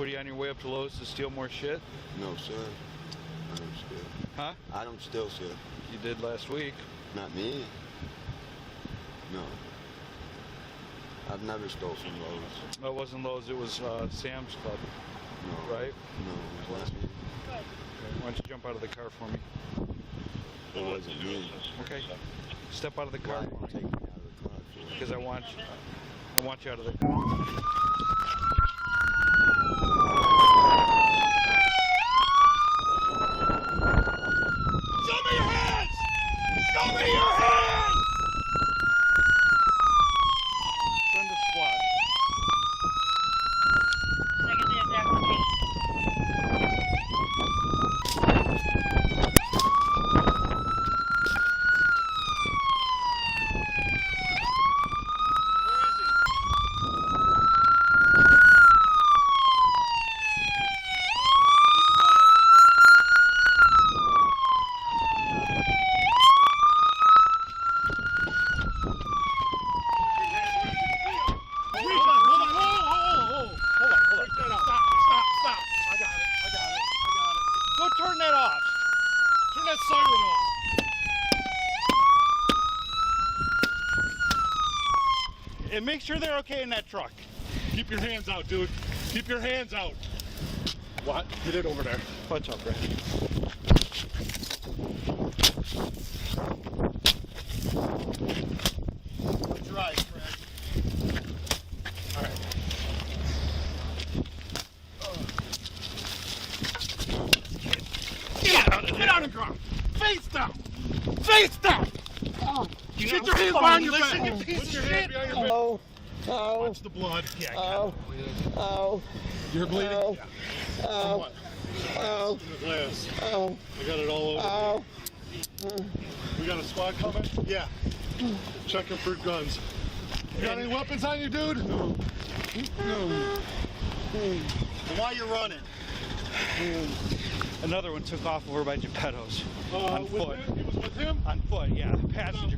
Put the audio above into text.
What, are you on your way up to Lowe's to steal more shit? No, sir. I don't steal. Huh? I don't steal, sir. You did last week. Not me. No. I've never stole from Lowe's. No, it wasn't Lowe's, it was Sam's Club. No. Right? No, it was not me. Okay. Why don't you jump out of the car for me? It wasn't me. Okay. Step out of the car. Why take me out of the car for? Because I want you out of the car. Turn that off. Turn that siren off. And make sure they're okay in that truck. Keep your hands out, dude. Keep your hands out. What? Get it over there. Watch out, Brad. Drive, Fred. All right. Get out of the car! Face down! Face down! Oh, get your hands behind your back! You piece of shit! Oh, oh, Watch the blood. Yeah, oh, oh, you're bleeding? oh, Yeah. oh, What? oh, The glass. oh, I got it all over. oh. We got a squad coming? Yeah. Checking for guns. You got any weapons on you, dude? No. Why you running? Another one took off over by Geppetto's on foot. He was with him? On foot, yeah. Passenger.